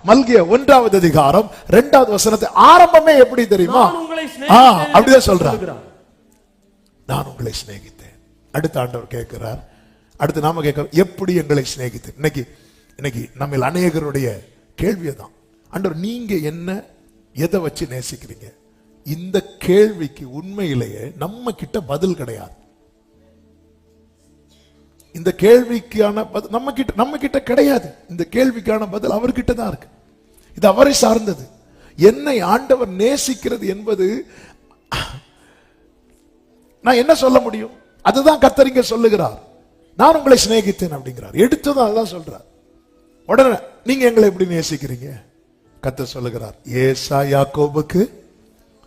மல்கியா 1வது அதிகாரம் 2வது வசனத்தை ஆரம்பமே எப்படி தெரியுமா? அப்படிதான் சொல்றார், நான் உங்களை சிநேகித்தேன். அடுத்த ஆண்டவர் கேட்கிறார், அடுத்து நாம கேட்கிறோம், எப்படி எங்களை சிநேகித்தேன்? இன்னைக்கு நம்ம அநேகருடைய கேள்வியதான், ஆண்டவர் நீங்க என்ன எதை வச்சு நேசிக்கிறீங்க? இந்த கேள்விக்கு உண்மையிலேயே நம்ம கிட்ட பதில் கிடையாது. இந்த கேள்விக்கான பதில் நம்ம கிட்ட கிடையாது. இந்த கேள்விக்கான பதில் அவர்கிட்ட தான் இருக்கு. இது அவரை சார்ந்தது. என்னை ஆண்டவர் நேசிக்கிறது என்பது நான் என்ன சொல்ல முடியும்? அதுதான் கர்த்தர் இங்க சொல்லுகிறார், நான் உங்களை சிநேகித்தேன் அப்படிங்கிறார். எடுத்ததும் அதுதான் சொல்றார். உடனே நீங்க எங்களை எப்படி நேசிக்கிறீங்க? கர்த்தர் சொல்லுகிறார், ஏசா யாக்கோபுக்கு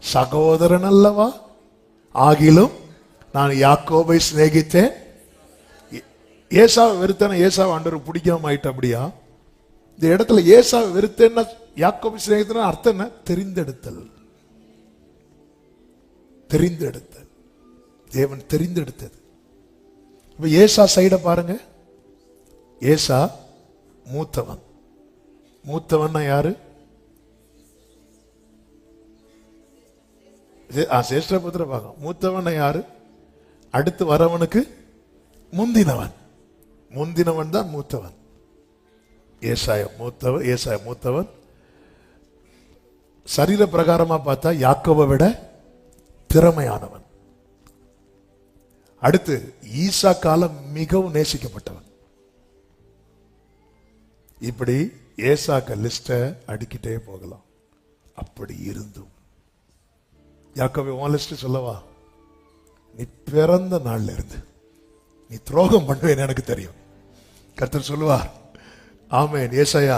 சகோதரன் அல்லவா, ஆகிலும் நான் யாக்கோபை சிநேகித்தேன். ஏசாவை வெறுத்தேன், ஏசாவை ஆண்டவருக்கு பிடிக்காம ஆயிட்டு. அப்படியா? இந்த இடத்துல ஏசாவை வெறுத்தேன்னா யாக்கோபை சிநேகித்தேன் அர்த்தம் என்ன? தெரிந்தெடுத்தல். தெரிந்தெடுத்தல், தேவன் தெரிந்தெடுத்தது. இப்ப ஏசா சைட பாருங்க. ஏசா மூத்தவன். மூத்தவன் யாரு? சேஷ்டபுத்திர பாகம். மூத்தவன் யாரு? அடுத்து வரவனுக்கு முந்தினவன். முந்தினவன் தான் மூத்தவன். ஏசாயா மூத்தவன். சரீர பிரகாரமா பார்த்தா யாக்கோபை விட திறமையானவன். அடுத்து ஈசா காலம் மிகவும் நேசிக்கப்பட்டவன். இப்படி ஏசாக்க லிஸ்ட அடிக்கிட்டே போகலாம். அப்படி இருந்தும் யாக்கோபே உன் லிஸ்ட் சொல்லவா? நீ பிறந்த நாள்ல இருந்து நீ துரோகம் பண்ணுவேன்னு எனக்கு தெரியும். கர்த்தர் சொல்லுவார், ஆமென். ஏசாயா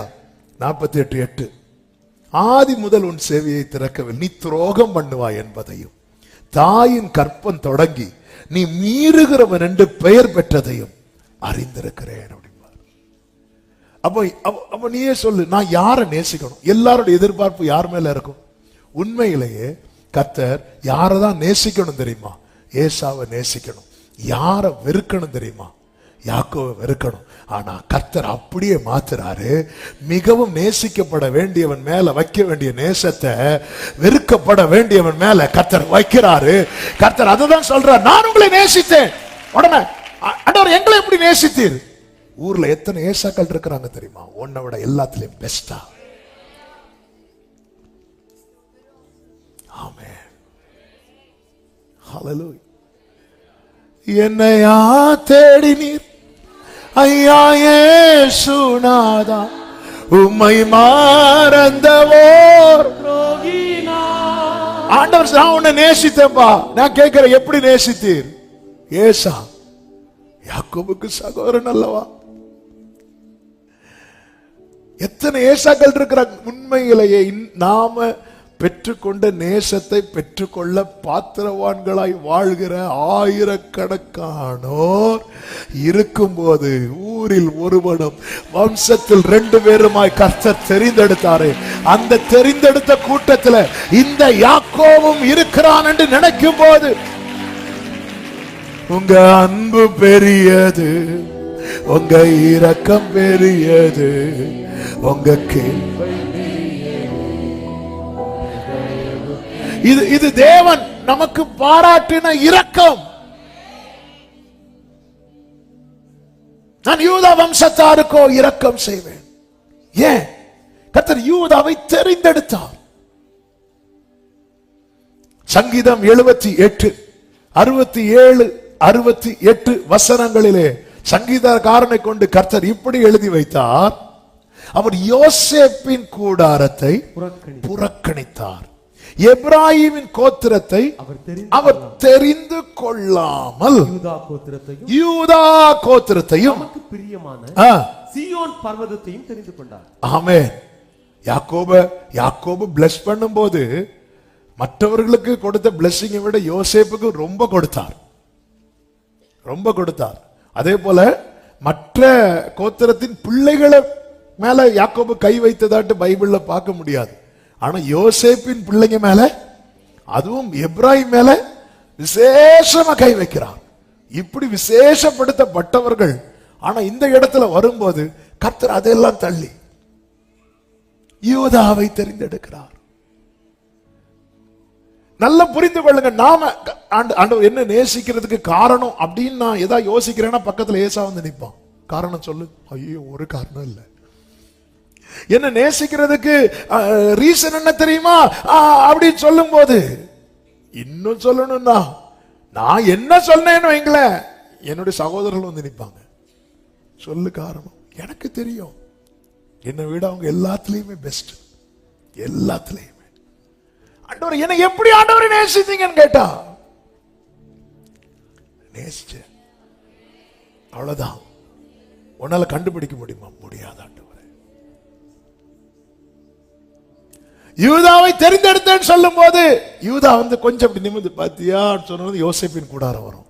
48:8, ஆதி முதல் உன் சேவையை திறக்கவில்லை, நீ துரோகம் பண்ணுவாய் என்பதையும் தாயின் கற்பம் தொடங்கி நீ மீறுகிறவன் என்று பெயர் பெற்றதையும் அறிந்திருக்கிறேன் அப்படிம்பார். அப்ப நீயே சொல்லு, நான் யாரை நேசிக்கணும்? எல்லாருடைய எதிர்பார்ப்பு யார் மேல இருக்கும்? உண்மையிலேயே கர்த்தர் யாரதான் நேசிக்கணும் தெரியுமா? ஏசாவை நேசிக்கணும். யார வெறுக்கணும் தெரியுமா? யாக்கோவை வெறுக்கணும். ஆனா கர்த்தர் அப்படியே மாத்துறாரு. மிகவும் நேசிக்கப்பட வேண்டியவன் மேல வைக்க வேண்டிய நேசத்தை வெறுக்கப்பட வேண்டியவன் மேல கர்த்தர் வைக்கிறாரு. கர்த்தர் அதுதான் சொல்றார், நான் உங்களை நேசித்தேன். உடனே ஆண்டவர் எங்களை எப்படி நேசித்தீர்? ஊர்ல எத்தனை ஏசாக்கள் இருக்கிறாங்க தெரியுமா? உன்னை விட எல்லாத்திலையும் பெஸ்டா. ஆமென். ஹல்லேலூயா. என்னையா தேடினீர் ஐயா இயேசுநாதா, உம்மை மறந்தவோர் ஆண்டவர், நான் உன்னை நேசித்தேன்பா. நான் கேட்கிறேன், எப்படி நேசித்தீர்? ஏசா யாக்கோபுக்கு சகோதரன் அல்லவா? எத்தனை ஏசாக்கள் இருக்கிறாங்க. உண்மையிலேயே நாம பெற்றுக்கொண்ட நேசத்தை பெற்றுக்கொள்ள பாத்திரவான்களாய் வாழ்கிற ஆயிரக்கணக்கானோர் இருக்கும்போது ஊரில் ஒருவனும் வம்சத்தில் 2 பேருமாய் கர்த்தர் தெரிந்தெடுத்தாரு. அந்த தெரிந்தெடுத்த கூட்டத்தில் இந்த யாக்கோவும் இருக்கிறான் என்று நினைக்கும் போது உங்க அன்பு பெரியது, உங்க இரக்கம் பெரியது, உங்க கேள்வி இது தேவன் நமக்கு பாராட்டின இரக்கம். நான் யூதா வம்சத்தாருக்கோ இரக்கம் செய்வேன். ஏன்? கர்த்தர் யூதாவை தெரிந்தெடுத்தார். சங்கீதம் 78, 67, 68 வசனங்களிலே சங்கீதக்காரனை கொண்டு கர்த்தர் இப்படி எழுதி வைத்தார், அவர் யோசேப்பின் கூடாரத்தை புறக்கணித்தார், எப்ராஹிமின் கோத்திரத்தை அவர் தெரிந்து கொள்ளாமல் யூதா கோத்திரத்தையும் பிரியமான சீயோன் பர்வதத்தையும் தெரிந்து கொண்டார். ஆமென். யாக்கோபு பிளஸ் பண்ணும்போது மற்றவர்களுக்கு கொடுத்த பிளஸிங்கை விட யோசேப்புக்கு ரொம்ப கொடுத்தார். அதே போல மற்ற கோத்திரத்தின் பிள்ளைகளை மேல யாக்கோபு கை வைத்ததாட்டு பைபிள்ல பார்க்க முடியாது. ஆனா யோசேப்பின் பிள்ளைங்க மேல, அதுவும் எப்ராஹிம் மேல விசேஷமா கை வைக்கிறார். இப்படி விசேஷப்படுத்தப்பட்டவர்கள். ஆனா இந்த இடத்துல வரும்போது கர்த்தர் அதெல்லாம் தள்ளி யூதாவை தெரிந்தெடுக்கிறார். நல்லா புரிந்து கொள்ளுங்க. நாம ஆண்டவர் என்ன நேசிக்கிறதுக்கு காரணம் அப்படின்னு நான் ஏதாவது யோசிக்கிறேன்னா பக்கத்துல ஏசா வந்து நிற்பான். காரணம் சொல்லு. ஐயோ, ஒரு காரணம் இல்லை. என்ன நேசிக்கிறதுக்கு ரீசன் என்ன தெரியுமா அப்படின்னு சொல்லும் போது இன்னும் சொல்லணும்னா நான் என்ன சொன்னேன்னு வைங்களேன், என்னுடைய சகோதரர்கள் வந்து நிற்பாங்க. சொல்லு காரணம். எனக்கு தெரியும், என்னை விட அவங்க எல்லாத்துலயுமே பெஸ்ட். எல்லாத்துலயுமே ஆண்டவர் என்ன எப்படி ஆண்டவரை நேசித்தீங்கன்னு கேட்டா, நேசிச்ச அவ்வளவுதான். உன்னால கண்டுபிடிக்க முடியுமா? முடியாத ஆண்டவரே. யூதாவை தெரிந்தெடுத்தேன்னு சொல்லும் போது யூதா வந்து கொஞ்சம் அப்படி நிமிர்ந்து பாத்தியா சொன்னது யோசேப்பின் கூடாரம் வரும்.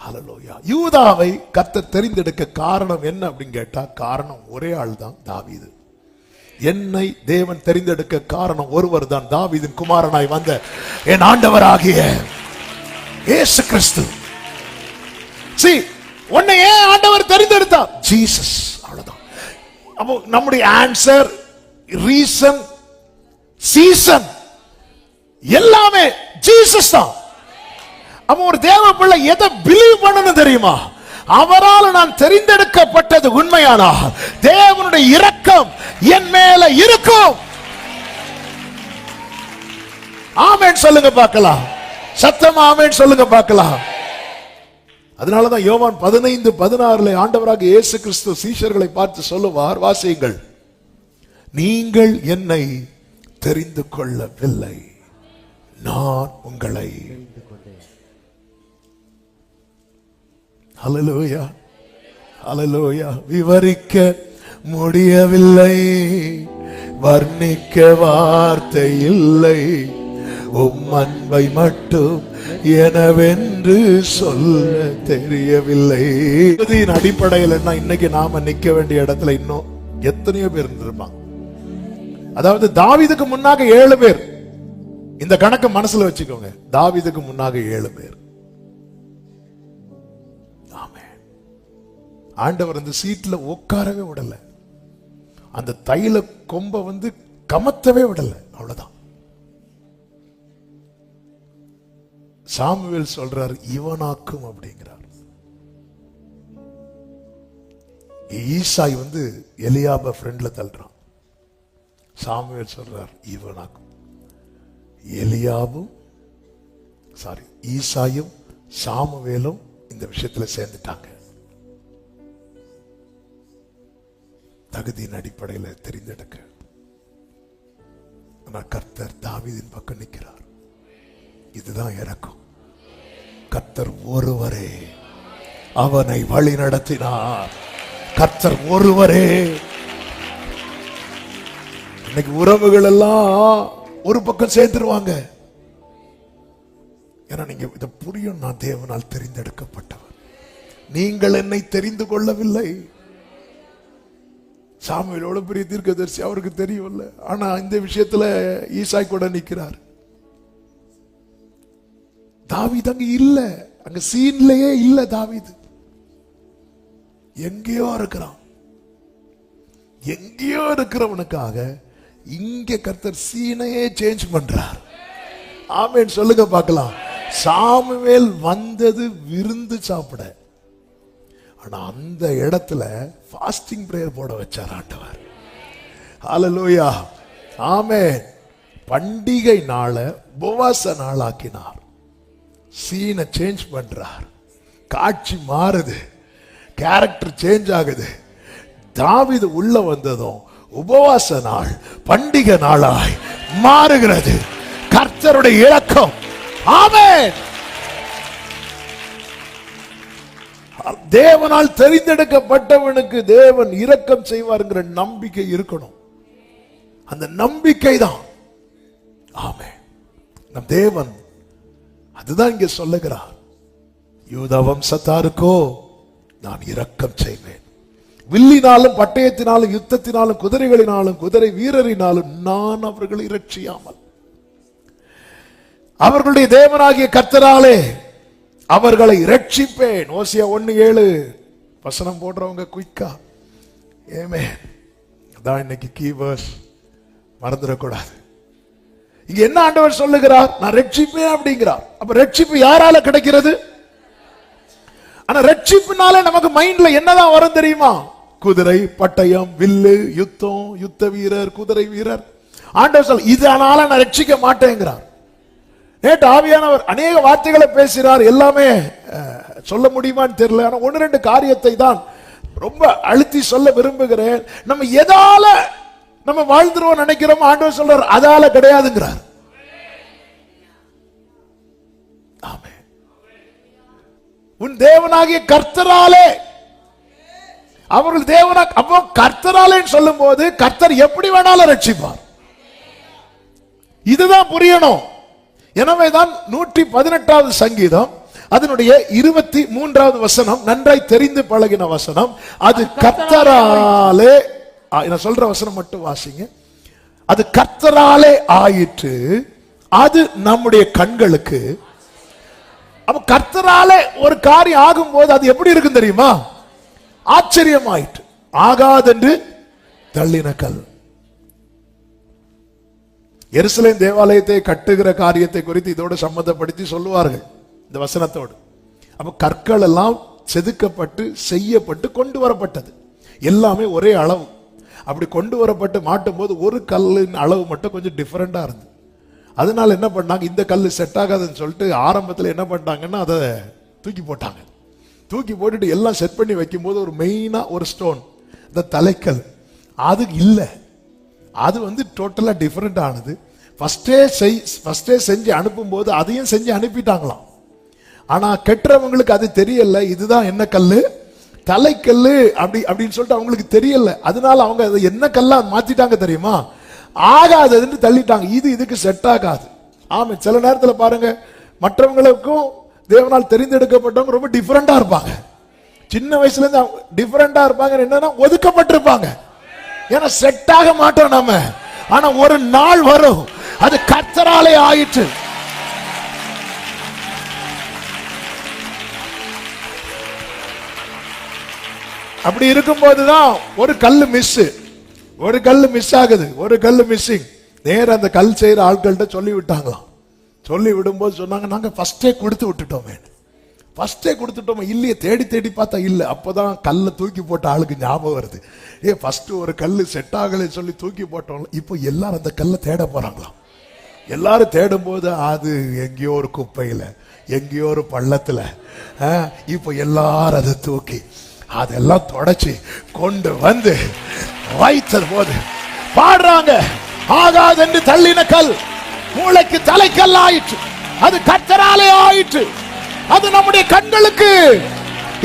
ஹல்லேலூயா. யூதாவை கர்த்தர் தெரிந்தெடுக்க காரணம் என்ன அப்படின்னு கேட்டா, காரணம் ஒரே ஆள் தான், தாவீது. என்னை தேவன் தெரிந்தெடுக்க காரணம் ஒருவர் தான், தாவீதின் குமாரனாய் வந்த என் ஆண்டவராகிய இயேசு கிறிஸ்து. உன்னை ஏன் ஆண்டவர் தெரிந்தெடுத்தார்? ஜீசஸ். அவ்வளவுதான். அப்போ நம்முடைய ஆன்சர், ரீசன், சீசன் எல்லாமே ஜீசஸ் தான். அப்ப ஒரு தேவ பிள்ளை எதை பிலீவ் பண்ணணும் தெரியுமா? அவரால் நான் தெரிந்தெடுக்கப்பட்டது உண்மையானால் தேவனுடைய இரக்கம் என் மேல இருக்கும். ஆமென் சொல்லுங்க பார்க்கலாம். சத்தமா ஆமென் சொல்லுங்க பார்க்கலாம். அதனாலதான் யோவான் 15:16 ஆண்டவராக இயேசு கிறிஸ்து சீஷர்களை பார்த்து சொல்லுவார், வாசியுங்கள், நீங்கள் என்னை தெரிந்து கொள்ளவில்லை, நான் உங்களை. ஹல்லேலூயா, ஹல்லேலூயா. விவரிக்க முடியவில்லை, வர்ணிக்க வார்த்தை இல்லை, உம் அன்பை மட்டும் எனவென்று சொல்ல தெரியவில்லை. அடிப்படையில் இன்னைக்கு நாம நிக்க வேண்டிய இடத்துல இன்னும் எத்தனையோ பேர் இருந்திருப்பாங்க. அதாவது தாவீதுக்கு முன்னாக 7 பேர். இந்த கணக்கு மனசுல வச்சுக்கோங்க. தாவீதுக்கு முன்னாக 7 பேர். ஆண்டவர் அந்த சீட்ல உட்காரவே விடல, அந்த தைல கொம்ப வந்து கமத்தவே விடல. அவ்வளவுதான். சாமுவேல் சொல்றார், இவனாக்கும் அப்படிங்கிறார். ஈசாய் வந்து எலியாப ஃப்ரெண்ட்ல தள்ளுறான். சாமுவேல் சொல்றார், இவனாக்கும். ஈசாயும் சாமுவேலும் இந்த விஷயத்துல சேர்ந்துட்டாங்க. தகுதியின் அடிப்படையில் தெரிந்தெடுக்க. கர்த்தர் தாவீதின் பக்கம் நிற்கிறார். இதுதான் இறக்கம். கர்த்தர் ஒருவரே அவனை வழி நடத்தினார். கர்த்தர் ஒருவரே. இன்னைக்கு உறவுகள் எல்லாம் ஒரு பக்கம் சேர்ந்துருவாங்க. ஏன்னா நீங்க இதை புரியும், நான் தேவனால் தெரிந்தெடுக்கப்பட்டவர், நீங்கள் என்னை தெரிந்து கொள்ளவில்லை. சாமுவேலோட பெரிய தீர்க்கதரிசி, அவருக்கு தெரியும்ல. ஆனா இந்த விஷயத்துல ஈசாய் கூட நிக்கிறார். தாவீது அங்க இல்ல, அங்க சீன்லயே இல்ல. தாவீது எங்கேயோ இருக்கிறான். எங்கேயோ இருக்கிறவனுக்காக இங்க கர்த்தர் சீனையே சேஞ்ச் பண்றார். ஆமென் சொல்லுங்க பார்க்கலாம். சாமுவேல் வந்தது விருந்து சாப்பிட, ஆனா அந்த இடத்துல ஃபாஸ்டிங் பிரேயர் போட வச்சார் ஆண்டவர். ஹல்லேலூயா, ஆமென். பண்டிகை நாள உபவாச நாளாக்கினார். சீனை சேஞ்ச் பண்றார். காட்சி மாறுது, கேரக்டர் சேஞ்ச் ஆகுது. தாவீது உள்ள வந்ததும் உபவாச நாள் பண்டிகை நாளாய் மாறுகிறது. கர்த்தருடைய இரக்கம். ஆமென். தேவனால் தெரிந்தெடுக்கப்பட்டவனுக்கு தேவன் இரக்கம் செய்வார்ங்கிற நம்பிக்கை இருக்கணும். அந்த நம்பிக்கை தான். ஆமென். நம் தேவன் அதுதான் இங்க சொல்லுகிறார். யூதா வம்சத்தாருக்கோ நான் இரக்கம் செய்வேன். வில்லினாலும் பட்டயத்தினாலும் யுத்தத்தினாலும் குதிரைகளினாலும் குதிரை வீரரினாலும் நான் அவர்களை இரட்சியாமல் அவர்களுடைய தேவனாகிய கர்த்தராலே அவர்களை இரட்சிப்பேன். ஓசியா 1:7 வசனம் போடுறவங்க குயிக்கா. ஆமென். தான் இன்னைக்கு கீவேர்ஸ் மறந்துடக்கூடாது. இங்க என்ன ஆண்டவர் சொல்லுகிறார்? நான் ரட்சிப்பேன் அப்படிங்கிறார். அப்ப ரட்சிப்பு யாரால கிடைக்கிறது? ஆனா ரட்சிப்புனால நமக்கு மைண்ட்ல என்னதான் வரும் தெரியுமா? குதிரை, பட்டயம், வில்லு, யுத்தம், யுத்த வீரர், குதிரை வீரர். ஆண்டவர் சொல்ல இதனால நான் ரட்சிக்க மாட்டேங்கிறார். நேற்று ஆவியானவர் அநேக வார்த்தைகளை பேசுகிறார். எல்லாமே சொல்ல முடியுமான்னு தெரியல. ஆனா ஒன்னு ரெண்டு காரியத்தை தான் ரொம்ப அழுத்தி சொல்ல விரும்புகிறேன். நம்ம எதால நம்ம வாழ்ந்துருவோம் நினைக்கிறோம், ஆண்டவர் சொல்றார் அதால கிடையாதுங்கிறார். ஆமென். உன் தேவனாகிய கர்த்தராலே, அவர்கள் தேவனா, அப்போ கர்த்தராலே சொல்லும் போது கர்த்தர் எப்படி வேணாலும் ரட்சிப்பார். இதுதான் புரியணும். எனவேதான் 118வது சங்கீதம் அதனுடைய 23வது வசனம் நன்றாய் தெரிந்து பழகின வசனம். அது கர்த்தராலே, நான் சொல்ற வசனம் மட்டும் வாசிங்க. அது கர்த்தராலே ஆயிற்று, அது நம்முடைய கண்களுக்கு. அப்ப கர்த்தராலே ஒரு காரியம் ஆகும்போது அது எப்படி இருக்கும் தெரியுமா? ஆச்சரியமாயிற்று. ஆகாதென்று தள்ளின கல். எருசலேம் தேவாலயத்தை கட்டுகிற காரியத்தை குறித்து இதோடு சம்பந்தப்படுத்தி சொல்லுவார்கள் இந்த வசனத்தோடு. அப்ப கற்கள் எல்லாம் செதுக்கப்பட்டு செய்யப்பட்டு கொண்டு வரப்பட்டது. எல்லாமே ஒரே அளவு. அப்படி கொண்டு வரப்பட்டு மாட்டும் போது ஒரு கல்லின் அளவு மட்டும் கொஞ்சம் டிஃபரெண்டா இருந்தது. அதனால என்ன பண்ணாங்க, இந்த கல் செட் ஆகாதுன்னு சொல்லிட்டு ஆரம்பத்தில் என்ன பண்ணாங்கன்னா அதை தூக்கி போட்டாங்க. தூக்கி போட்டுட்டு எல்லாம் செட் பண்ணி வைக்கும் போது ஒரு மெயினா ஒரு ஸ்டோன், இந்த தலைக்கல், அது இல்லை. அது வந்து டோட்டலா டிஃபரெண்ட் ஆனது. ஃபர்ஸ்டே செஞ்சு அனுப்பும் போது அதையும் செஞ்சு அனுப்பிட்டாங்களாம். ஆனா கெட்டுறவங்களுக்கு அது தெரியல, இதுதான் என்ன கல்லு, தலைக்கல்லு அப்படின்னு சொல்லிட்டு அவங்களுக்கு தெரியல. அதனால அவங்க அதை என்ன கல்லா மாத்திட்டாங்க தெரியுமா? ஆகாததுன்னு தள்ளிட்டாங்க. இதுக்கு செட் ஆகாது. ஆமா, சில நேரத்தில் பாருங்க, மற்றவங்களுக்கும் தேவனால் தெரிந்தெடுக்கப்பட்டவங்க ரொம்ப டிஃபரெண்டா இருப்பாங்க. சின்ன வயசுல இருந்து டிஃபரெண்டா இருப்பாங்க. என்னன்னா ஒதுக்கப்பட்டிருப்பாங்க. ஏன்னா செட் ஆக மாட்டோம் நம்ம. ஆனா ஒரு நாள் வரும், அது கர்த்தராலே ஆயிற்று. அப்படி இருக்கும் போதுதான் ஒரு கல்லு மிஸ் ஆகுது, ஒரு கல்லு மிஸ்ஸிங். நேர அந்த கல் செய்யற ஆட்கள்கிட்ட சொல்லி விட்டாங்களாம். சொல்லி விடும்போது சொன்னாங்க, நாங்க ஃபர்ஸ்டே கொடுத்து விட்டுட்டோமே. இல்லையே, தேடி தேடி பார்த்தா இல்ல. அப்பதான் கல்லை தூக்கி போட்ட ஆளுக்கு ஞாபகம் வருது, ஃபர்ஸ்ட் ஒரு கல்லு செட் ஆகலை சொல்லி தூக்கி போட்டோம். இப்போ எல்லாரும் அந்த கல்லை தேட போறாங்களாம். எல்லாரும் தேடும் போது அது எங்கேயோ ஒரு குப்பையில, எங்கேயோ ஒரு பள்ளத்துல. இப்போ எல்லாரும் அதை தூக்கி அதெல்லாம் தொடச்சி கொண்டு வந்து வைத்தது போது பாடுறாங்க, ஆகாது என்று தள்ளின கல் மூளைக்கு தலைக்கல் ஆயிற்று, அது கர்த்தராலே ஆயிற்று, அது நம்முடைய கண்களுக்கு.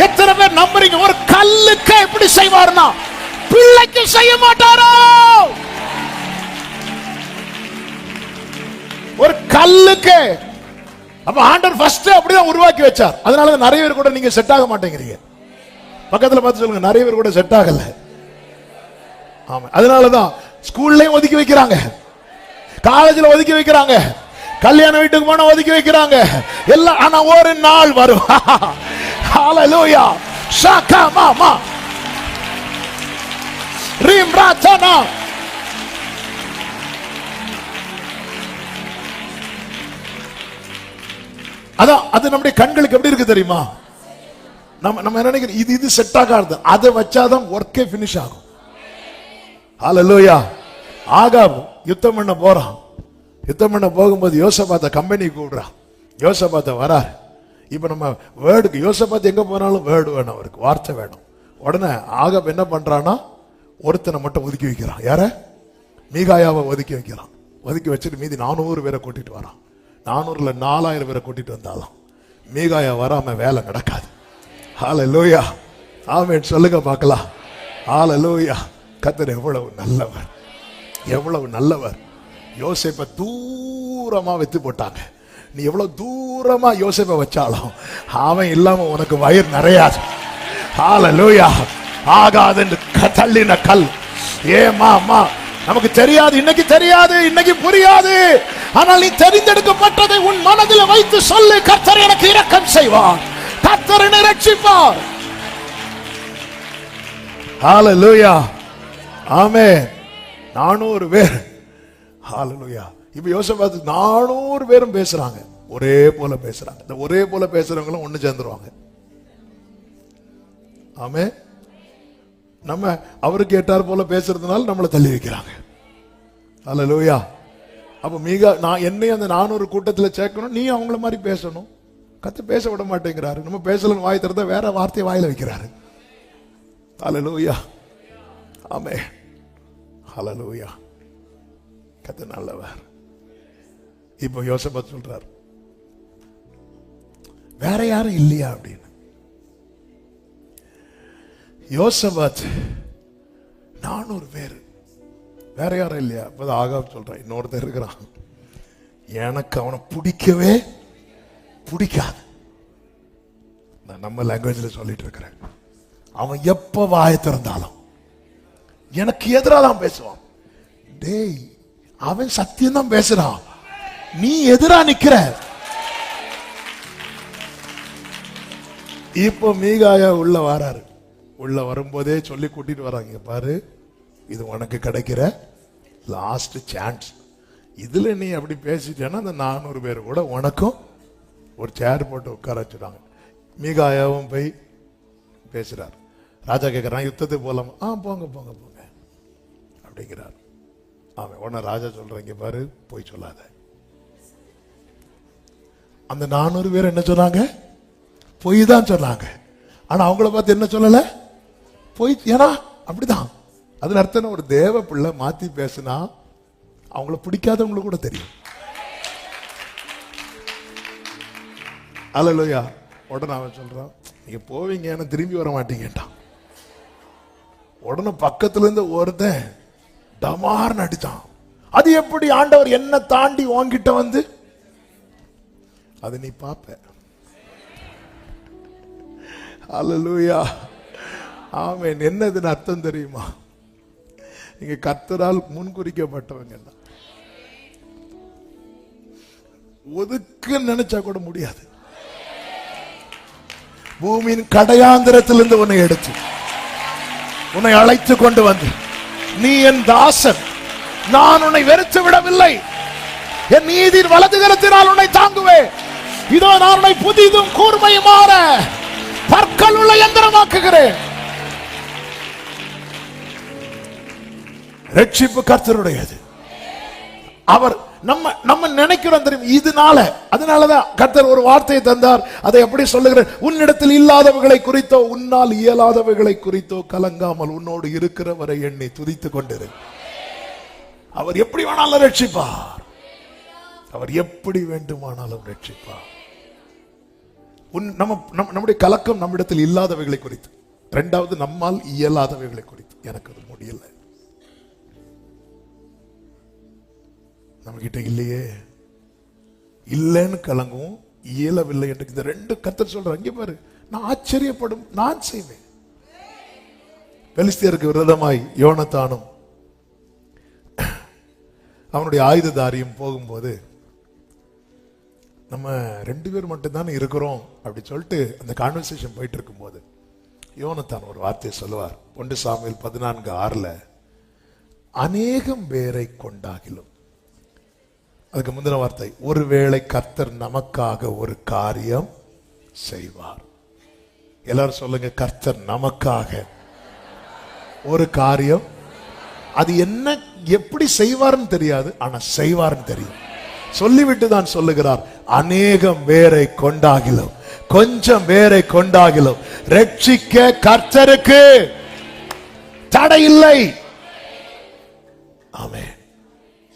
எத்தனை பேர் நம்புறீங்க? ஒரு கல்லுக்கு எப்படி செய்வார்னா பிள்ளைக்கு செய்ய மாட்டாரோ? ஒரு கல்லுக்கு. அப்ப ஆண்டவர் ஃபர்ஸ்ட் அப்படிதான் உருவாக்கி வச்சார். அதனால நிறைய பேர் கூட நீங்க செட் ஆக மாட்டேங்கிறீங்க. பக்கத்துல பார்த்து சொல்லுங்க, நிறைய பேர் கூட செட் ஆகல. ஆமா, அதனாலதான் ஸ்கூல்லயும் ஒதுக்கி வைக்கிறாங்க, காலேஜ்ல ஒதுக்கி வைக்கிறாங்க, கல்யாண வீட்டுக்கு போனா ஒதுக்கி வைக்கிறாங்க எல்லாம். ஆனா ஒரு நாள் வரும், ஹalleluya, ஷாகாமாமா ரிம்ராதனா. அதான் அது நம்முடைய கண்களுக்கு எப்படி இருக்கு தெரியுமா? நம்ம என்ன நினைக்கிறோம், இது செட் ஆகாது, அதை வச்சாதான் ஒர்க்கே பினிஷ் ஆகும். ஹalleluya. ஆகாப் யுத்தம் பண்ண போறான். யுத்தம் பண்ண போகும்போது யோசபாத்த கம்பெனி கூடுறான். யோசபாத்த வரார். இப்ப நம்ம வேர்டுக்கு, யோசபாத் எங்க போனாலும் வேர்டு வேணும், அவருக்கு வார்த்தை வேணும். உடனே ஆகாப் என்ன பண்றான்னா, ஒருத்தனை மட்டும் ஒதுக்கி வைக்கிறான். யார? மீகாயாவை ஒதுக்கி வைக்கிறான். ஒதுக்கி வச்சுட்டு மீதி 400 பேரை கூட்டிட்டு வரான். 400ல 4000 பேரை கூட்டிட்டு வந்தாலும் மீகாயா வராம வேலை நடக்காது. ஹalleluya, ஆமென் சொல்லுங்க பார்க்கலாம். ஹalleluya. கர்த்தர் எவ்வளவு நல்லவர், எவ்வளவு நல்லவர். யோசேப்பை தூரமா வைத்து போட்டாங்க. நீ எவ்வளவு தூரமா யோசேப்பை வச்சாலும் அவன் இல்லாம உனக்கு வயிறு நிறையாது. ஹalleluya. ஆகாதென்று தள்ளின கல். ஏமாமா நமக்கு தெரியாது, இன்னைக்கு தெரியாது, இன்னைக்கு புரியாது. ஆனால் நீ தெரிந்தெடுக்கப்பட்டதை உன் மனதில் வைத்து சொல்லு, கர்த்தர் எனக்கு இரக்கம் செய்வார், கர்த்தர் என்னை ரட்சிப்பார். ஹalleluya. ஆமென். 400 பேர். ஹalleluya. இப்ப யோசபாத் 400 பேரும் பேசுறாங்க, ஒரே போல பேசுறாங்க. இந்த ஒரே போல பேசுறவங்களும் ஒண்ணு சேர்ந்துருவாங்க. ஆமென். நம்ம அவருக்கு ஏற்றார் போல பேசுறதுனால நம்மளை தள்ளி வைக்கிறாங்க. ஹalleluya. அப்ப மீகா நான் என்னையும் அந்த 400 கூட்டத்தில் சேர்க்கணும், நீ அவங்கள மாதிரி பேசணும். கத்து பேச விட மாட்டேங்கிறாரு. நம்ம பேசலன்னு வாய் திறந்தா வேற வார்த்தையை வாயில வைக்கிறாரு. ஹalleluya. ஆமென். ஹalleluya. கத்து நல்லவர். இப்போ யோசபாத் சொல்றார், வேற யாரும் இல்லையா அப்படின்னு. யோசபாத் 400 பேர், வேற யாரும் இல்லையா? அப்பதான் ஆகாப் சொல்றான், இன்னொருத்தர் இருக்கிறான், எனக்கு அவனை பிடிக்கவே பிடிக்காது. நான் நம்ம லாங்குவேஜ்ல சொல்லிட்டு இருக்கிறேன், அவன் எப்ப வாயை திறந்தாலும் எனக்கு எதிராக தான் பேசுவான். டேய், அவன் சத்தியம் தான் பேசுறான், நீ எதிரா நிக்கிற. இப்போ மீகாயா உள்ள வராரு. உள்ள வரும்போதே சொல்லி கூட்டிட்டு வராங்க, பாரு இது உனக்கு கிடைக்கிற லாஸ்ட் சான்ஸ். இதுல நீ அப்படி பேசிட்டேன்னா அந்த 400 பேர் கூட உனக்கும் ஒரு சேர் போட்டு உட்கார வச்சுட்டாங்க. மீகாயாவும் போய் பேசுறார். ராஜா கேட்கிறான், யுத்தத்துக்கு போலாமா? போங்க போங்க போங்க அப்படிங்கிறார். அவன் உடனே ராஜா சொல்றீங்க, பாரு போய் சொல்லாத. அந்த 400 பேர் என்ன சொன்னாங்க? பொய் தான் சொன்னாங்க. ஆனா அவங்கள பார்த்து என்ன சொல்லல? பொய். ஏன்னா அப்படிதான். அதுல அர்த்தம், ஒரு தேவ பிள்ளை மாத்தி பேசினா அவங்கள பிடிக்காதவங்களுக்கு கூட தெரியும். அல்லேலூயா. உடனே அவன் சொல்றான், நீங்க போவீங்கன்னு திரும்பி வர மாட்டீங்கட்டான். உடனே பக்கத்துல இருந்து ஒருத்தன் டமார்னு அடிச்சான். அது எப்படி ஆண்டவர் என்ன தாண்டி வாங்கிட்ட வந்து? அது நீ பாப்ப. அல்லேலூயா. ஆமென். என்னதுன்னு அர்த்தம் தெரியுமா? நீங்க கர்த்தரால் முன்குறிக்கப்பட்டவங்க. ஒதுக்க நினைச்சா கூட முடியாது. பூமியின் கடையாந்திரத்திலிருந்து உன்னை எடுத்து உன்னை அழைத்து கொண்டு வந்து, நீ என் தாசன், நான் உன்னை வெறுத்து விடவில்லை, என் நீதியின் வலதுகரத்தினால் உன்னை தாங்குவேன், இதோ நான் உன்னை புதிதும் கூர்மையுமான பற்கள் உள்ள எந்திரமாக்குகிறேன். ரட்சிப்பு கர்த்தருடையது. அவர் நம்ம நினைக்கிறோம் தெரியும் இதனால. அதனாலதான் கர்த்தர் ஒரு வார்த்தையை தந்தார். அதை எப்படி சொல்லுகிறார்? உன்னிடத்தில் இல்லாதவர்களை குறித்தோ உன்னால் இயலாதவர்களை குறித்தோ கலங்காமல் உன்னோடு இருக்கிறவரை எண்ணி துதித்துக் கொண்டிரு. அவர் எப்படி வேணாலும் ரட்சிப்பார். அவர் எப்படி வேண்டுமானாலும் ரட்சிப்பார். நம்முடைய கலக்கம் நம்மிடத்தில் இல்லாதவைகளை குறித்து, இரண்டாவது நம்மால் இயலாதவைகளை குறித்து. எனக்கு அது முடியல, நம்ம கிட்ட இல்லையே, இல்லைன்னு கலங்கும், இயலவில்லை என்று. இந்த ரெண்டு கர்த்தர் சொல்ற. அங்கே பாரு, நான் ஆச்சரியப்படும், நான் செய்வேன். பெலிஸ்தியருக்கு விரோதமாய் யோனத்தானும் அவனுடைய ஆயுததாரியும் போகும்போது, நம்ம 2 பேர் மட்டும்தானே இருக்கிறோம் அப்படி சொல்லிட்டு அந்த கான்வர்சேஷன் போயிட்டு இருக்கும்போது யோனத்தான் ஒரு வார்த்தையை சொல்லுவார். 1 சாமுவேல் 14:6 அநேகம் பேரை கொண்டாகிலும். அதுக்கு முந்தின வார்த்தை, ஒருவேளை கர்த்தர் நமக்காக ஒரு காரியம் செய்வார். எல்லாரும் சொல்லுங்க, கர்த்தர் நமக்காக ஒரு காரியம். அது என்ன, எப்படி செய்வார்னு தெரியாது, ஆனா செய்வார்னு தெரியும். சொல்லிவிட்டு தான் சொல்லுகிறார், அநேகம் பேரை கொண்டாகிலும், கொஞ்சம் பேரை கொண்டாகிலும் ரட்சிக்க கர்த்தருக்கு தடை இல்லை. ஆமென்.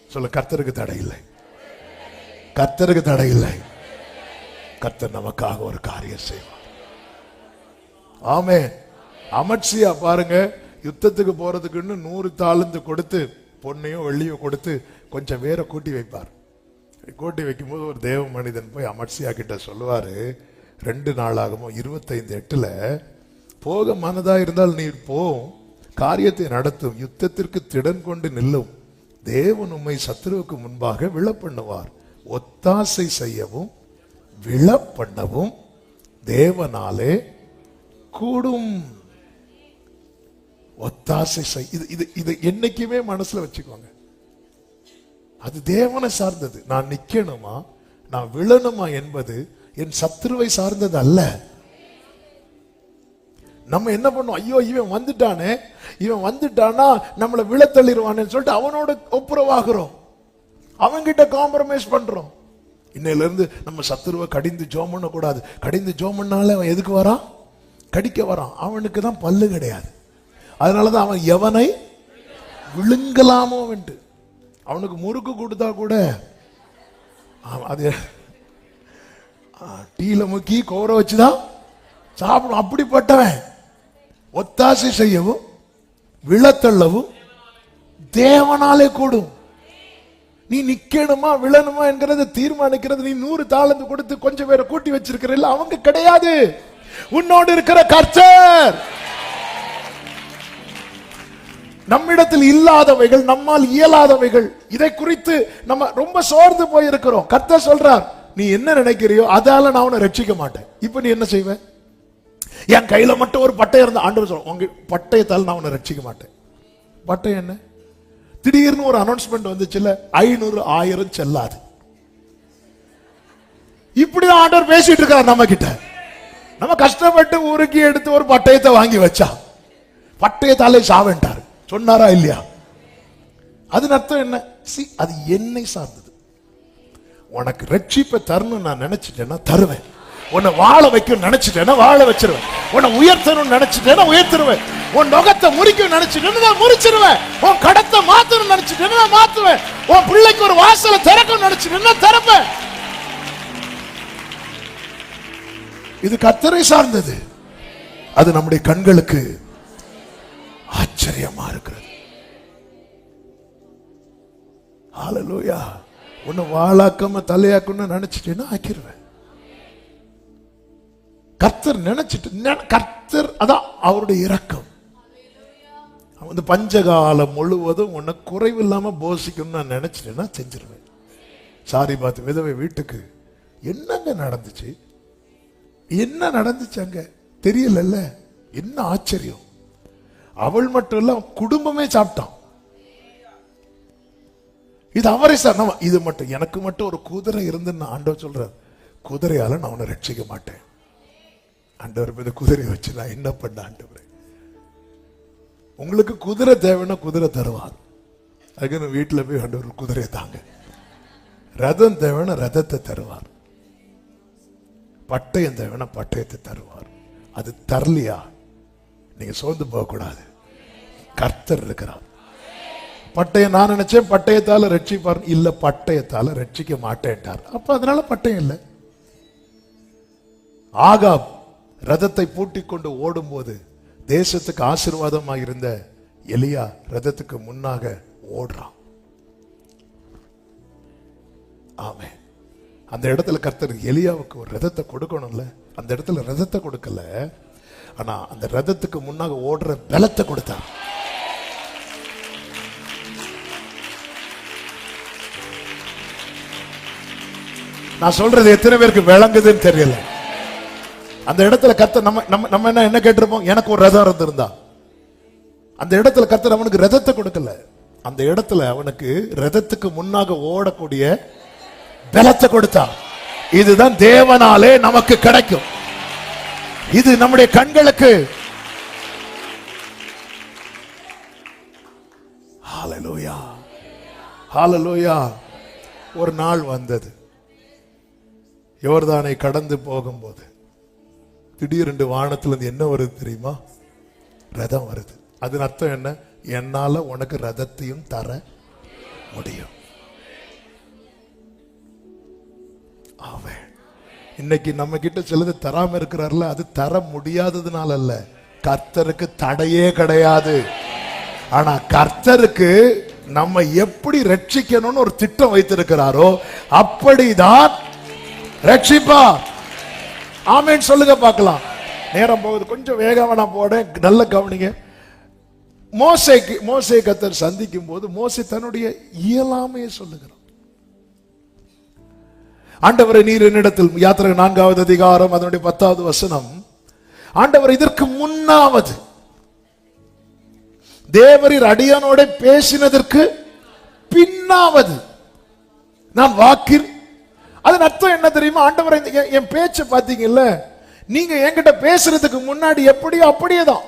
சொல்ல, கர்த்தருக்கு தடை இல்லை, கர்த்தருக்கு தடை இல்லை. கர்த்தர் நமக்காக ஒரு காரியம் செய்வார். ஆமென். அமட்சியா பாருங்க, யுத்தத்துக்கு போறதுக்குன்னு 100 தாலந்து கொடுத்து, பொண்ணையோ வெள்ளியோ கொடுத்து கொஞ்சம் வேற கூட்டி வைப்பார். கூட்டி வைக்கும்போது ஒரு தேவ மனிதன் போய் அமட்சியா கிட்ட சொல்லுவாரு, 2 நாளாகமோ 25:8 போக மனதா இருந்தால் நீர் போ, காரியத்தை நடத்தும், யுத்தத்திற்கு திடன் கொண்டு நில்லும், தேவன் உம்மை சத்துருவுக்கு முன்பாக விழப்பண்ணுவார், ஒத்தாசை செய்யவும் விழப்பண்ணவும் தேவனாலே கூடும். ஒத்தாசை செய். இது என்னைக்குமே மனசுல வச்சுக்கோங்க. அது தேவனை சார்ந்தது. நான் நிக்கணுமா நான் விழணுமா என்பது என் சத்துருவை சார்ந்தது அல்ல. நம்ம என்ன பண்ணோம், ஐயோ இவன் வந்துட்டானே, இவன் வந்துட்டானா நம்மளை விழத்தள்ளிடுவான்னு சொல்லிட்டு அவனோட ஒப்புரவாகிறோம், அவன்கிட்ட காம்ப்ரமைஸ் பண்றோம். இன்னையில இருந்து நம்ம சத்துருவை கடிந்து ஜோம் பண்ண கூடாது. கடிந்து ஜோம் பண்ணால அவன் எதுக்கு வரான்? கடிக்க வரான். அவனுக்கு தான் பல்லு கிடையாது. அதனாலதான் அவன் எவனை விழுங்கலாமோ என்று. அவனுக்கு முறுக்கு கொடுத்தா கூட அது டீல முக்கி கோர வச்சுதான் சாப்பிடும். அப்படிப்பட்டவன் ஒத்தாசை செய்யவும் விழத்தள்ளவும் தேவனாலே கூடும். நீ நிக்கணுமா விழணுமா என்கிறத தீர்மானிக்கிறது நீ 100 தாளந்து கொடுத்து கொஞ்சம் பேரை கூட்டி வச்சிருக்கிற அவங்க கிடையாது. உன்னோடு இருக்கிற கர்த்தர். நம்மிடத்தில் இல்லாதவைகள், நம்மால் இயலாதவைகள், இதை குறித்து நம்ம ரொம்ப சோர்ந்து போயிருக்கிறோம். கர்த்தர் சொல்றார், நீ என்ன நினைக்கிறியோ அதால நான் உன்னை ரட்சிக்க மாட்டேன். இப்ப நீ என்ன செய்வ? என் கையில மட்டும் ஒரு பட்டை இருந்தா, ஆண்டவர் சொல்ல உங்க பட்டயத்தால் நான் உன்னை ரட்சிக்க மாட்டேன். பட்டயம் என்ன? திடீர்னு ஒரு அனௌன்ஸ்மெண்ட் வந்துச்சுல, 500 1000 செல்லாது. இப்படிதான் ஆண்டவர் பேசிட்டு இருக்கார் நம்ம கிட்ட. நம்ம கஷ்டப்பட்டு ஊருக்கு எடுத்து ஒரு பட்டயத்தை வாங்கி வச்சா பட்டயத்தாலே சாவேன்ட்டாரு. சொன்னாரா இல்லையா? அது அர்த்தம் என்ன? அது என்னை சார்ந்தது. உனக்கு ரட்சிப்பை தரணும் நான் நினைச்சிட்டேன்னா தருவேன். உன்னை வாழ வைக்கணும் நினைச்சிட்டேன்னா வாழ வச்சிருவேன். உன்னை உயர்த்தணும் நினைச்சிட்டேன்னா உயர்த்திருவேன். உன் நுகத்தை முறிக்கணும் நினைச்சிட்டேன்னு நான் முறிச்சிருவேன். உன் கடத்தை மாத்தணும் நினைச்சிட்டேன்னு நான் மாத்துவேன். உன் பிள்ளைக்கு ஒரு வாசலை திறக்கணும் நினைச்சிட்டேன்னா திறப்பேன். இது கர்த்தரை சார்ந்தது. அது நம்முடைய கண்களுக்கு ஆச்சரியமா இருக்கிறது. ஹல்லேலூயா. உன்னை வாழாக்காம தலையாக்கணும்னு நினைச்சிட்டேன்னா ஆக்கிடுவேன். கர்த்தர் நினைச்சிட்டு, கர்த்தர் அதான் அவருடைய இரக்கம். அந்த பஞ்சகாலம் முழுவதும் உன்னை குறைவில்லாம போஷிக்கணும்னு நான் நினைச்சிட்டேன்னா செஞ்சிருவேன். சாரி பார்த்து விதவை வீட்டுக்கு என்னங்க நடந்துச்சு? என்ன நடந்துச்சு அங்க தெரியல. என்ன ஆச்சரியம்! அவள் மட்டும் இல்ல, குடும்பமே சாப்பிட்டான். இது அவரை சார். இது மட்டும் எனக்கு மட்டும் ஒரு குதிரை இருந்துன்னு ஆண்டவர் சொல்றார், குதிரையால நான் உன்னை ரட்சிக்க மாட்டேன். ஆண்டவர் மீது குதிரை வச்சு நான் என்ன பண்ண? ஆண்டவரே, உங்களுக்கு குதிரை தேவைன்னா குதிரை தருவார். அதுக்கு வீட்டுல போய் ஆண்டவர் குதிரையை தாங்க. ரதம் தேவைன்னா ரதத்தை தருவார். பட்டயம் தேவைன்னா பட்டயத்தை தருவார். அது தரலையா நீங்க சோர்ந்து போக கூடாது. கர்த்தர் இருக்கிறார். பட்டயம் நான் நினைச்சேன் பட்டயத்தால ரட்சிப்பார். இல்ல, பட்டயத்தால ரட்சிக்க மாட்டேன்ட்டார். அப்ப அதனால பட்டயம் இல்லை. ஆகாப் ரதத்தை பூட்டிக் கொண்டு ஓடும் போது தேசத்துக்கு ஆசீர்வாதமாக இருந்த எலியா ரதத்துக்கு முன்னாக ஓடுறான். ஆமென். அந்த இடத்துல கர்த்தர் எலியாவுக்கு ஒரு ரதத்தை கொடுக்கணும்ல, அந்த இடத்துல ரதத்தை கொடுக்கல, ஆனா அந்த ரதத்துக்கு முன்னாக ஓடுற பலத்தை கொடுத்தார். நான் சொல்றது எத்தனை பேருக்கு விளங்குதுன்னு தெரியல. அந்த இடத்துல கர்த்தர் நம்ம என்ன கேட்டிருப்போம்? எனக்கு ஒரு ரதம் இருந்திருந்தா. அந்த இடத்துல கர்த்தர் அவனுக்கு ரதத்தை கொடுக்கல, அந்த இடத்துல அவனுக்கு ரதத்துக்கு முன்னாக ஓடக்கூடிய பலத்தை கொடுத்தார். இதுதான் தேவனாலே நமக்கு கிடைக்கும். இது நம்முடைய கண்களுக்கு. ஹல்லேலூயா, ஹல்லேலூயா. ஒரு நாள் வந்தது, யோர்தானை கடந்து போகும்போது திடீரென்று வானத்திலிருந்து என்ன வருது தெரியுமா? ரதம் வருது. அதன் அர்த்தம் என்ன? என்னால உனக்கு ரதத்தையும் தர முடியும். அவன் இன்னைக்கு நம்ம கிட்ட சிலது தராம இருக்கிறார்ல, அது தர முடியாததுனால அல்ல, கர்த்தருக்கு தடையே கிடையாது. ஆனா கர்த்தருக்கு நம்ம எப்படி ரட்சிக்கணும்னு ஒரு திட்டம் வைத்திருக்கிறாரோ அப்படிதான் ரட்சிப்பா. ஆமென் சொல்லுங்க பார்க்கலாம். நேரம் போகுது, கொஞ்சம் வேகமா நான் போறேன், நல்ல கவனிங்க. மோசே கர்த்தர் சந்திக்கும் போது மோசே தன்னுடைய இயலாமையை சொல்லுகிறார். ஆண்டவரை நீர் என்னிடத்தில், யாத்திரை 4வது அதிகாரம் அதனுடைய 10வது வசனம், ஆண்டவர் இதற்கு முன்னாவது தேவரீர் அடியானோட பேசினதற்கு பின்னாவது நான் வாக்கில். அதன் அர்த்தம் என்ன தெரியுமா? ஆண்டவரே, என் பேச்சை பாத்தீங்கல்ல, நீங்க என்கிட்ட பேசுறதுக்கு முன்னாடி எப்படியோ அப்படியேதான்.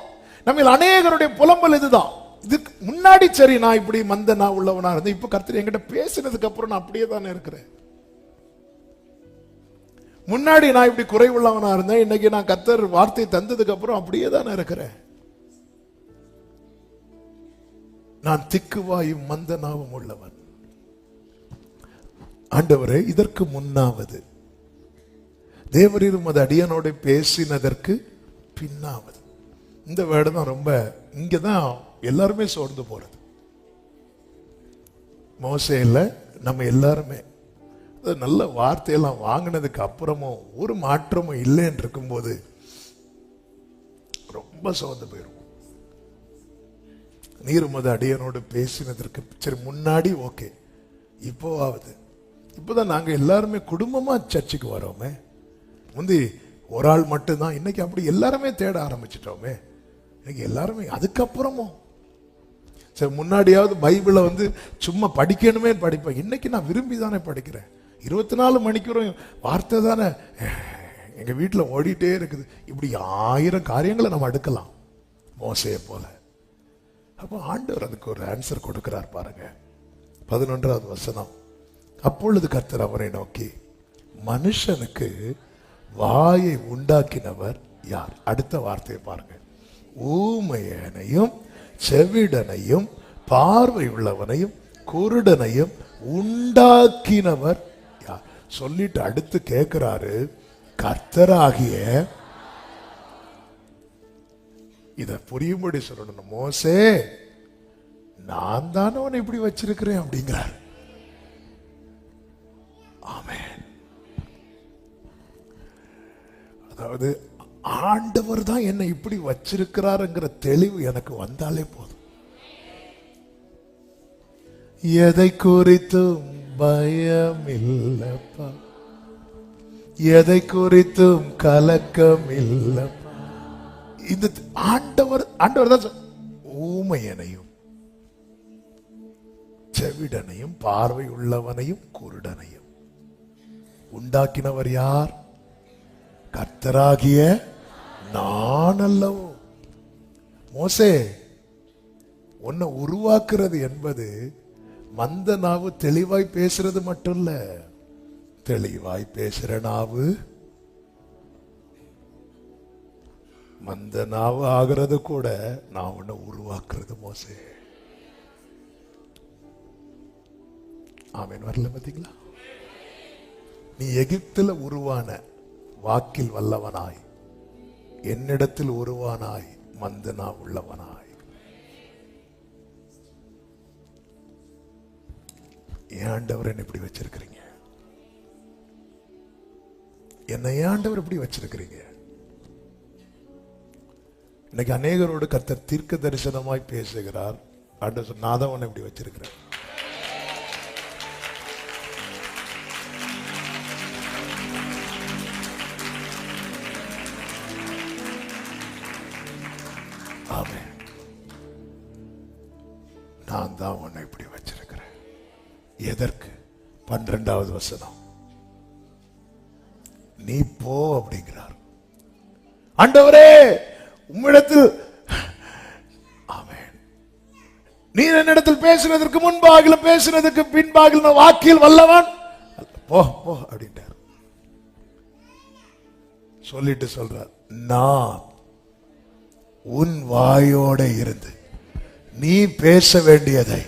நம்ம அநேகருடைய புலம்பல் இதுதான். இதுக்கு முன்னாடி சரி நான் இப்படி மந்தனா உள்ளவனா இருந்தேன், இப்ப கர்த்தர் என்கிட்ட பேசினதுக்கு அப்புறம் நான் அப்படியே தானே இருக்கிறேன். முன்னாடி நான் இப்படி குறைவுள்ளவனா இருந்தேன், இன்னைக்கு நான் கர்த்தர் வார்த்தை தந்ததுக்கு அப்புறம் அப்படியே தானே இருக்கிறேன். நான் திக்குவாயும் மந்தனாவும் உள்ளவன். ஆண்டவரே, இதற்கு முன்னாவது தேவரீர் உமது அடியானோட பேசினதற்கு பின்னாவது. இந்த வேர்டு தான் ரொம்ப, இங்கதான் எல்லாருமே சோர்ந்து போறது. மோசேல நம்ம எல்லாருமே நல்ல வார்த்தையெல்லாம் வாங்கினதுக்கு அப்புறமும் ஒரு மாற்றமும் இல்லைன்னு இருக்கும்போது ரொம்ப சோர்ந்து போயிடும். நீர் உமது அடியானோடு பேசினதற்கு சரி முன்னாடி ஓகே, இப்போவாவது. இப்போதான் நாங்க எல்லாருமே குடும்பமா சர்ச்சுக்கு வரோமே. முந்தி ஒரு ஆள் மட்டும்தான், இன்னைக்கு அப்படி எல்லாருமே தேட ஆரம்பிச்சிட்டோமே. இன்னைக்கு எல்லாருமே அதுக்கப்புறமும் சரி முன்னாடியாவது பைபிளை சும்மா படிக்கணுமே படிப்பேன். இன்னைக்கு நான் விரும்பி தானே படிக்கிறேன். 24 மணிக்கூறும் வார்த்தை தானே எங்க வீட்டில் ஓடிட்டே இருக்குது. இப்படி 1000 காரியங்களை நம்ம அடுக்கலாம் மோசையை போல. அப்போ ஆண்டவர் அதுக்கு ஒரு ஆன்சர் கொடுக்கிறார் பாருங்க. 11வது வசனம். அப்பொழுது கர்த்தர் அவரை நோக்கி, மனுஷனுக்கு வாயை உண்டாக்கினவர் யார்? அடுத்த வார்த்தையை பாருங்க. ஊமையனையும் செவிடனையும் பார்வை உள்ளவனையும் குருடனையும் உண்டாக்கினவர் யார்? சொல்லிட்டு அடுத்து கேட்கிறாரு, கர்த்தராகிய, இத புரியும்படி சொல்லணும், மோசே நான் தானே உன்னை இப்படி வச்சிருக்கிறேன் அப்படிங்கிறார். ஆமென். அதாவது ஆண்டவர் தான் என்னை இப்படி வச்சிருக்கிறாருங்கிற தெளிவு எனக்கு வந்தாலே போதும். எதை குறித்தும் பயம் இல்லப்பா, எதை குறித்தும் கலக்கம் இல்லப்பா. இந்த ஆண்டவர் தான் ஊமையனையும் செவிடனையும் பார்வை உள்ளவனையும் குருடனையும் உண்டாக்கினவர் யார்? கர்த்தராகிய நான் அல்லவோ. மோசே, உன்னை உருவாக்குறது என்பது மந்த நாவு தெளிவாய் பேசுறது மட்டும் இல்ல, தெளிவாய் பேசுற நாவு மந்த நாவு ஆகிறது கூட நான் உன்னை உருவாக்குறது மோசே. ஆமென். வரல பாத்தீங்களா? நீ எகிப்தில் உருவான வாக்கில் வல்லவனாய், என்னிடத்தில் உருவானாய், மந்தனா உள்ளவனாய். ஏன் ஆண்டவர் என்ன இப்படி வச்சிருக்கிறீங்க? என்னை ஏன் ஆண்டவர் இப்படி வச்சிருக்கிறீங்க? இன்னைக்கு அநேகரோடு கர்த்தர் தீர்க்க தரிசனமாய் பேசுகிறார். ஆண்டவர் நான் தான் உன்னை இப்படி வச்சிருக்கிறேன். நான் தான் உன்னை இப்படி வச்சிருக்கிறேன். எதற்கு? 12வது வசனம். நீ போ அப்படிங்கிறார். ஆண்டவரே, உம்மிடத்தில், ஆமென், நீர் என்னிடத்தில் பேசினதற்கு முன்பாகிலும் பேசினதற்கு பின்பாகிலும் வாக்கில் வல்லவன் போ போ அப்படின்ட்டார். சொல்லிட்டு சொல்றார், நான் உன் வாயோட இருந்து நீ பேச வேண்டியதை.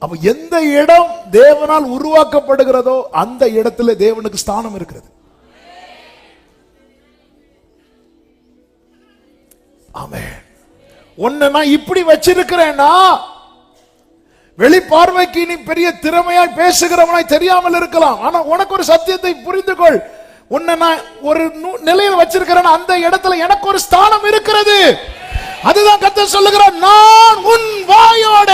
அப்ப எந்த இடம் தேவனால் உருவாக்கப்படுகிறதோ அந்த இடத்துல தேவனுக்கு ஸ்தானம் இருக்கிறது. ஆமென். உன்னை நான் இப்படி வச்சிருக்கிறேன்னா, வெளி பார்வைக்கு நீ பெரிய திறமையாய் பேசுகிறவனாய் தெரியாமல் இருக்கலாம். ஆனா உனக்கு ஒரு சத்தியத்தை புரிந்து கொள். உன்னை நான் ஒரு நிலையில் வச்சிருக்கிறேன், அந்த இடத்துல எனக்கு ஒரு ஸ்தானம் இருக்கிறது. அதுதான் கர்த்தர் சொல்லுகிறார், நான் உன் வாயோட.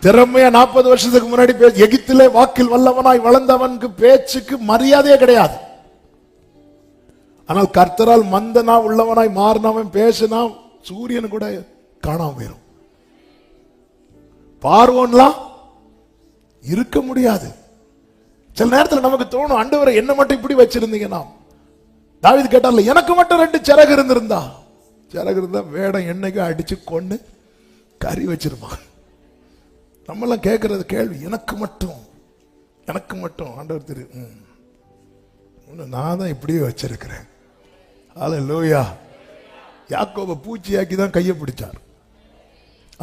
திறமையா 40 வருஷத்துக்கு முன்னாடி எகிப்திலே வாக்கில் வல்லவனாய் வளர்ந்தவனுக்கு பேச்சுக்கு மரியாதையே கிடையாது. ஆனால் கர்த்தரால் மந்தனா உள்ளவனாய் மாறினவன் பேசினா சூரியன் கூட காணாம போயிரும். பார்வோன்லாம் இருக்க முடியாது. சில நேரத்தில் நமக்கு தோணும், ஆண்டவரே என்ன மட்டும் இப்படி வச்சிருந்தீங்கன்னா. தாவீது கேட்டார்ல, எனக்கு மட்டும் 2 சிறகு இருந்திருந்தா, சிறகு இருந்தா வேடம் என்னைக்கு அடிச்சு கொண்டு கறி வச்சிருப்பான். நம்மெல்லாம் கேட்கறது கேள்வி, எனக்கு மட்டும் ஆண்டவர் தெரியும், நான் தான் இப்படியே வச்சிருக்கிறேன். ஹல்லேலூயா. யாக்கோபை பூச்சியாக்கி தான் கையை பிடிச்சார்.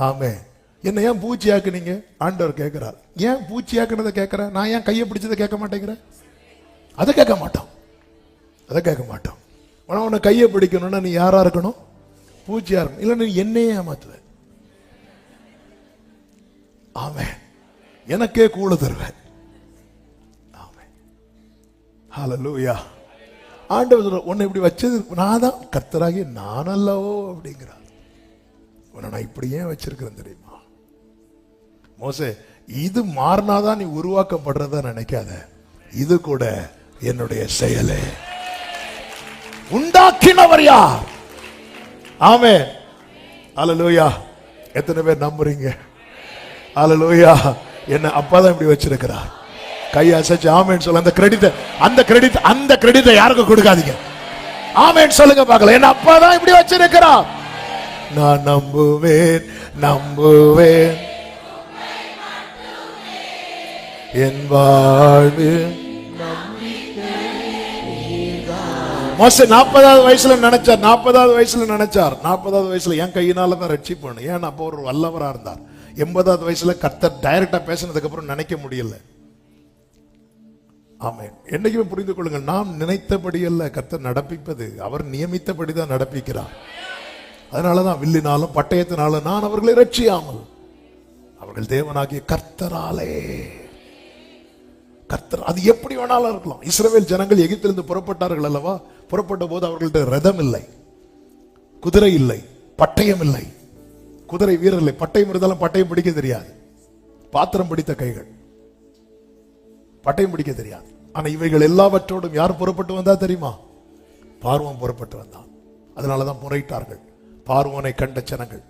ஆமே. என்ன ஏன் பூச்சியாக்குனீங்க ஆண்டவர் கேட்கிறார். ஏன் பூச்சியாக்குனதை கேட்கிறேன், நான் ஏன் கையை பிடிச்சதை கேட்க மாட்டேங்கிறேன்? அதை கேட்க மாட்டோம். உன்னை கையை பிடிக்கணும்னா நீ யாரா இருக்கணும்? பூச்சியா இருக்கணும். இல்லை நீ என்னையே ஏமாத்துவ. ஆமே. எனக்கே கூட தருவேன். ஆமே. ஹல்லேலூயா. ஆண்டவர் உன்னை இப்படி வச்சது நான் தான், கர்த்தராகிய நான் அல்லவோ அப்படிங்கிறார். உன்னை நான் இப்படியே வச்சிருக்கிறேன் தெரியுமா? மோசே, இது மாறினாதான் நீ உருவாக்கப்படுறதா நினைக்காத, இது கூட என்னுடைய செயலே. உண்டாக்கினவர் யார்? ஆமென். ஹல்லேலூயா. எத்தனை பேர் நம்புறீங்க? ஹல்லேலூயா. என்ன அப்பாதான் இப்படி வச்சிருக்கிறார். கை அசைச்சு ஆமென் சொல்ல. அந்த கிரெடிட்டை யாருக்கும் கொடுக்காதீங்க. ஆமென் சொல்லுங்க பார்க்கலாம். என்ன அப்பாதான் இப்படி வச்சிருக்கிறார். நான் நம்புவேன் என் வாழ்வு. மோசே 40வது வயசுல நினைச்சார் 40வது வயசுல என் கையினால தான் ரட்சிப்பேன். ஏன் அப்போ ஒரு வல்லவரா இருந்தார். 80வது வயசுல கர்த்தர் டைரக்டா பேசினதுக்கு அப்புறம் நினைக்க முடியல. ஆமென். என்னைக்குமே புரிந்து கொள்ளுங்கள், நாம் நினைத்தபடி அல்ல கர்த்தர் நடப்பிப்பது, அவர் நியமித்தபடிதான் நடப்பிக்கிறார். அதனாலதான் வில்லினாலும் பட்டயத்தினாலும் நான் அவர்களை ரட்சியாமல், அவர்கள் தேவனாகிய கர்த்தராலே. கர்த்தர் அது எப்படி வேணாலும் இருக்கலாம். இஸ்ரவேல் ஜனங்கள் எகிப்திலிருந்து புறப்பட்டார்கள் அல்லவா? புறப்பட்ட போது அவர்கள்ட்ட ரதம் இல்லை, குதிரை இல்லை, பட்டயம் இல்லை. குதிரை வீரர் இல்லை. பட்டயம் இருந்தாலும் பட்டயம் பிடிக்க தெரியாது. பாத்திரம் பிடித்த கைகள், பட்டயம் பிடிக்க தெரியாது. ஆனா இவைகள் எல்லாவற்றோடும் யார் புறப்பட்டு வந்தா தெரியுமா? பார்வோன் புறப்பட்டு வந்தான். அதனாலதான் முறையிட்டார்கள் பார்வோனை கண்ட ஜனங்கள்.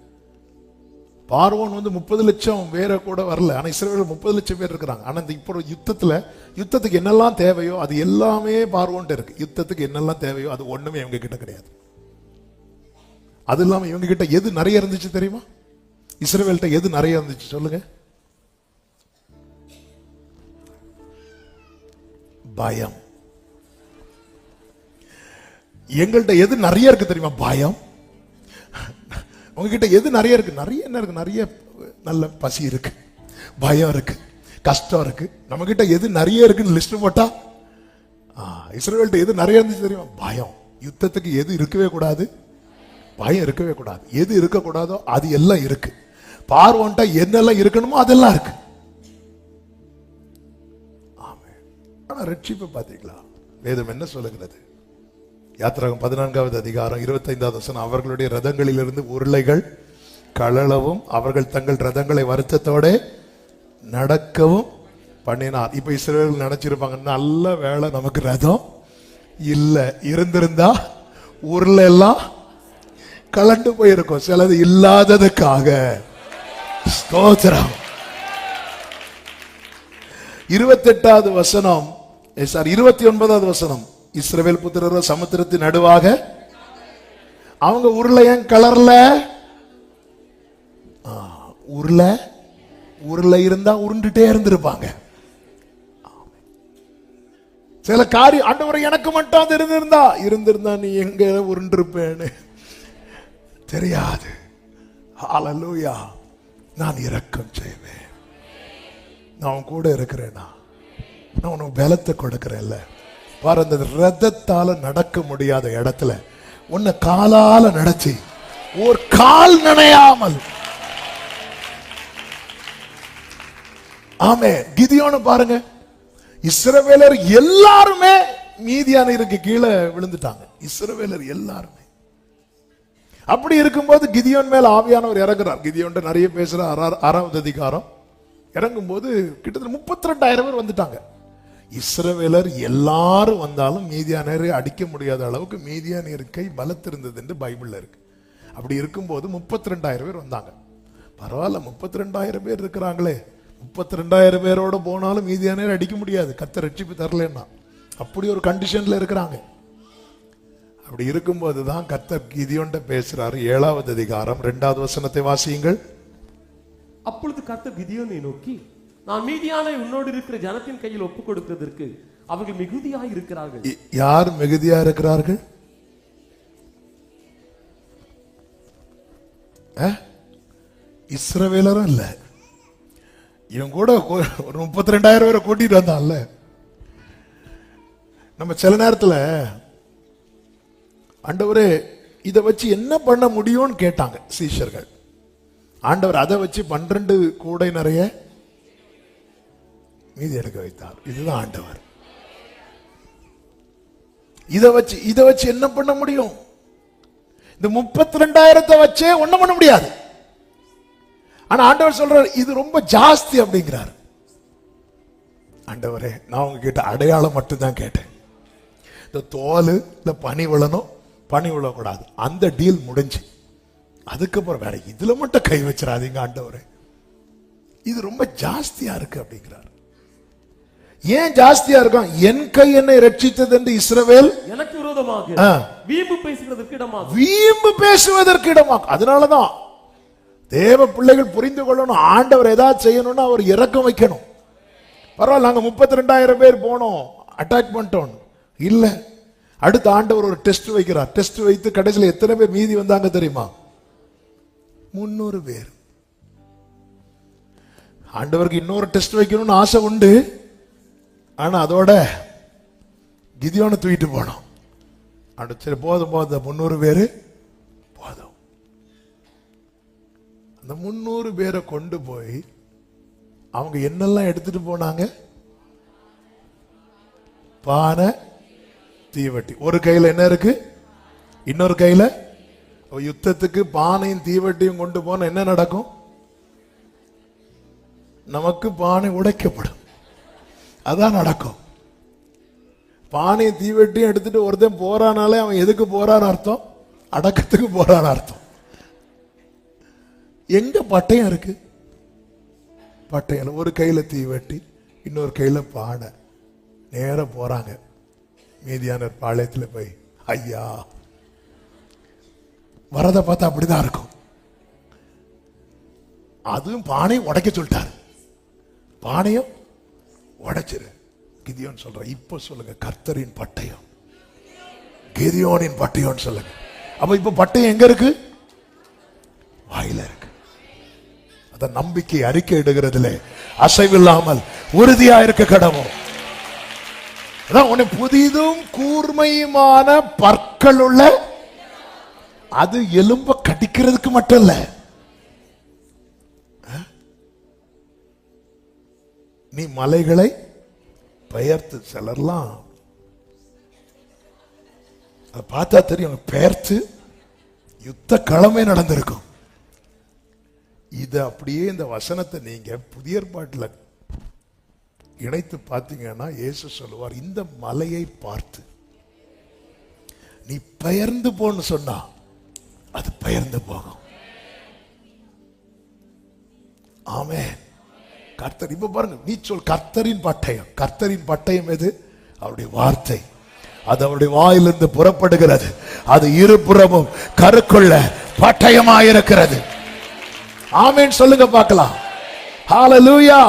பார்வோன் 30 லட்சம் பேரை கூட வரல. ஆனா இஸ்ரவேல் 30 லட்சம் பேர் இருக்கிறாங்க. ஆனா இந்த இப்போ யுத்தத்துக்கு என்னெல்லாம் தேவையோ அது எல்லாமே பார்வோன்ட்டு இருக்கு. யுத்தத்துக்கு என்னெல்லாம் தேவையோ அது ஒண்ணுமே இவங்க கிட்ட கிடையாது. அது இல்லாம இவங்க கிட்ட எது நிறைய இருந்துச்சு தெரியுமா? இஸ்ரவேல்கிட்ட எது நிறைய இருந்துச்சு சொல்லுங்க? பயம். எங்கள்கிட்ட எது நிறைய இருக்கு தெரியுமா? பயம். உங்ககிட்ட எது நிறைய இருக்கு? என்ன இருக்கு? நிறைய நல்ல பசி இருக்கு, பயம் இருக்கு, கஷ்டம் இருக்கு. நம்ம கிட்ட எது நிறைய இருக்குன்னு லிஸ்ட் போட்டா, இஸ்ரவேல்கிட்ட எது நிறைய இருந்துச்சு தெரியுமா? பயம். யுத்தத்துக்கு எது இருக்கவே கூடாது? பயம் இருக்கவே கூடாது. எது இருக்கக்கூடாதோ அது எல்லாம் இருக்கு. பார்வோன்ட்ட என்னெல்லாம் இருக்கணுமோ அதெல்லாம் இருக்கு. ஆமென். ஆனா ரட்சிப்பு பாத்தீங்களா? வேதம் என்ன சொல்லுகிறது? யாத்திராகம் 14வது அதிகாரம் 25வது வசனம், அவர்களுடைய ரதங்களிலிருந்து உருளைகள் கழலவும் அவர்கள் தங்கள் ரதங்களை வருத்தத்தோட நடக்கவும் பண்ணினார். இப்ப இஸ்ரவேல் நினைச்சிருப்பாங்க, நல்ல வேளை நமக்கு ரதம் இல்ல, இருந்திருந்தா உருளை எல்லாம் கலண்டு போயிருக்கும். சிலது இல்லாததுக்காக ஸ்தோத்திரம். 28வது வசனம், 29வது வசனம், இஸ்ரவேல் புத்திரர் சமுத்திரத்தின் நடுவாக அவங்க உருளையன் கலர்ல, உருளை இருந்தா உருண்டுட்டே இருந்திருப்பாங்க. சில காரியம் ஆண்டவரை எனக்கு மட்டும் அது இருந்திருந்தா நீ எங்க உருண்டிருப்பேன்னு தெரியாது. ஹல்லேலூயா. நான் இரக்கம் செய்வேன். நான் கூட இருக்கிறேனா? நான் உனக்கு பலத்தை கொடுக்கிறேன்ல. பாரு, அந்த ரதத்தால நடக்க முடியாத இடத்துல உன்னை காலால நடத்தி ஒரு கால் நனையாமல். ஆமே. கிதியோன்னு பாருங்க, இஸ்ரவேலர் எல்லாருமே மீதியானருக்கு கீழே விழுந்துட்டாங்க. இஸ்ரவேலர் எல்லாருமே. அப்படி இருக்கும்போது கிதியோன் மேல ஆவியானவர் இறங்குறார். கிதியோன் நிறைய பேசுற 6வது அதிகாரம் இறங்கும் போது கிட்டத்தட்ட 32,000 பேர் வந்துட்டாங்க. இஸ்ரவேலர் எல்லாரும் வந்தாலும் மீதியானரை அடிக்க முடியாத அளவுக்கு மீதியானியர் கை பலத்திருந்தது என்று பைபிள்ல இருக்கு. அப்படி இருக்கும்போது 32,000 பேர் வந்தாங்க. பரவாயில்ல, 32,000 பேர் இருக்கிறாங்களே, 32,000 பேரோட போனாலும் மீதியானரை அடிக்க முடியாது, கர்த்தர் ரட்சிப்பு தரலன்னா. அப்படி ஒரு கண்டிஷன்ல இருக்கிறாங்க. அப்படி இருக்கும்போது தான் கர்த்தர் கிதியோன்ட பேசுறாரு. 7வது அதிகாரம் 2வது வசனத்தை வாசியுங்கள். அப்பொழுது கர்த்தர் கிதியோனை நோக்கி, நான் மீதியான உன்னோடு இருக்கிற ஜனத்தின் கையில் ஒப்புக் கொடுக்கிறதற்கு அவர்கள் மிகுதியாய் இருக்கிறார்கள். யார் மிகுதியா இருக்கிறார்கள்? இஸ்ரவேலரும் இல்ல, இவன் கூட ஒரு 32,000 பேரை கூட்டிட்டு வந்தான்ல. நம்ம சில நேரத்துல ஆண்டவரே இதை வச்சு என்ன பண்ண முடியும்னு கேட்டாங்க சீஷர்கள். ஆண்டவர் அதை வச்சு 12 கூடை நிறைய மீதி எடுக்க வைத்தார். இதுதான் ஆண்டவர். இதை வச்சு என்ன பண்ண முடியும்? இந்த 32,000 வச்சே ஒண்ணும் பண்ண முடியாது. ஆனா ஆண்டவர் சொல்றாரு இது ரொம்ப ஜாஸ்தி அப்படிங்கிறார். ஆண்டவரே, நான் உங்ககிட்ட அடையாளம் மட்டும்தான் கேட்டேன். இந்த தோல், இந்த பனி விழணும், பனி விழக்கூடாது, அந்த டீல் முடிஞ்சு. அதுக்கப்புறம் வேற இதுல மட்டும் கை வச்சிடாதீங்க ஆண்டவரே, இது ரொம்ப ஜாஸ்தியா இருக்கு அப்படிங்கிறார். ஏன் ஜாஸ்தியா இருக்கும்? என் கை என்னை ரட்சித்தது என்று இஸ்ரவேல் எனக்கு விரோதமாக வீம்பு பேசுவதற்கு இடமாகும். அதனாலதான் தேவ பிள்ளைகள் புரிந்து கொள்ளணும், ஆண்டவர் ஏதாவது செய்யணும்னா அவர் இறக்கம் வைக்கணும். பரவாயில்ல, நாங்க 32,000 பேர் போனோம், அட்டாக் பண்ணிட்டோம் இல்ல. அடுத்த ஆண்டவர் ஒரு டெஸ்ட் வைக்கிறார். டெஸ்ட் வைத்து கடைசியில் எத்தனை பேர் மீதி வந்தாங்க தெரியுமா? 300 பேர். ஆண்டவருக்கு இன்னொரு டெஸ்ட் வைக்கணும்னு ஆசை உண்டு. ஆனா அதோட கிதியோனை தூக்கிட்டு போனோம். சரி போதும் 300 பேரு போதும். அந்த 300 பேரை கொண்டு போய் அவங்க என்னெல்லாம் எடுத்துட்டு போனாங்க? பானை, தீவட்டி. ஒரு கையில என்ன இருக்கு, இன்னொரு கையில யுத்தத்துக்கு பானையும் தீவட்டியும் கொண்டு போன என்ன நடக்கும்? நமக்கு பானை உடைக்கப்படும். அதான் நடக்கும். பானையும் தீவட்டியும் எடுத்துட்டு ஒருத்தன் போறானாலே அவன் எதுக்கு போறான்னு அர்த்தம்? அடக்கத்துக்கு போறான்னு அர்த்தம். எங்க பட்டயம் இருக்கு? பட்டயம் ஒரு கையில தீவட்டி, இன்னொரு கையில பானை. நேரம் போறாங்க மீதியானர் பாளையத்துல போய், ஐயா வரத பார்த்தா அப்படிதான் இருக்கும். அதுவும் பானையும் உடைக்க சொல்லிட்டாரு. பானையும் உடைச்சிரு. கிதியோன் சொல்ற, இப்ப சொல்லுங்க, கர்த்தரின் பட்டயம், கிதியோனின் பட்டயம் சொல்லுங்க. அப்ப இப்ப பட்டயம் எங்க இருக்கு? வாயில இருக்கு. அத நம்பிக்கை அறிக்கை இடுகிறதுல அசைவில்லாமல் உறுதியா இருக்க கடவும். அதான் உன்னை புதிதும் கூர்மையுமான பற்கள் உள்ள, அது எலும்ப கடிக்கிறதுக்கு மட்டும் இல்ல, நீ மலைகளை பெயர்த்து, சிலர்லாம் பார்த்தா தெரியும், பெயர்த்து யுத்த களமே நடந்திருக்கும். இது அப்படியே இந்த வசனத்தை நீங்க புதிய ஏற்பாட்டில் இணைத்து பார்த்தீங்கன்னா இயேசு சொல்லுவார், இந்த மலையை பார்த்து நீ பெயர்ந்து போன்னு சொன்னா அது பெயர்ந்து போகும். ஆமென். கர்த்தர், இப்ப பாருங்க, நீ சொல் கர்த்தரின் பட்டயம். கர்த்தரின் பட்டயம் எது? அவருடைய வார்த்தை. அது அவருடைய வாயிலிருந்து புறப்படுகிறது. அது இருபுறமும் கருக்குள்ள பட்டயமாயிருக்கிறது. ஆமென் சொல்லுங்க பார்க்கலாம். ஹalleluya.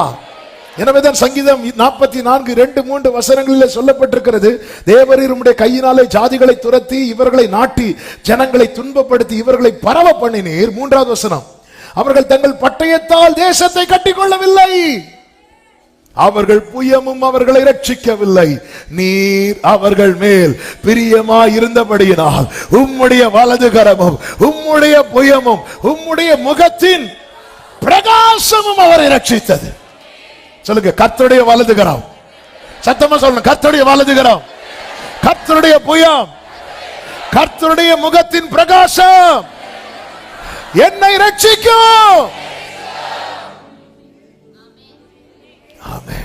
எனவேதான் சங்கீதம் 44:2-3 வசனங்களில் சொல்லப்பட்டிருக்கிறது, தேவரீர் உம்முடைய கையினாலே ஜாதிகளை துரத்தி இவர்களை நாட்டி ஜனங்களை துன்பப்படுத்தி இவர்களை பரவ பண்ணினீர். 3வது வசனம், அவர்கள் தங்கள் பட்டயத்தால் தேசத்தை கட்டிக்கொள்ளவில்லை, அவர்கள் புயமும் அவர்களை ரட்சிக்கவில்லை. நீர் அவர்கள் மேல் பிரியமாய் இருந்தபடியினால் உம்முடைய வலது கரமும் உம்முடைய புயமும் உம்முடைய முகத்தின் பிரகாசமும் அவரை ரட்சித்தது. சொல்லுங்க, கர்த்தருடைய வலது கரம். சத்தமா சொல்லணும், கர்த்தருடைய வலது கரம், கர்த்தருடைய புயம், கர்த்தருடைய முகத்தின் பிரகாசம் என்னை ரட்சிக்கும். ஆமென்.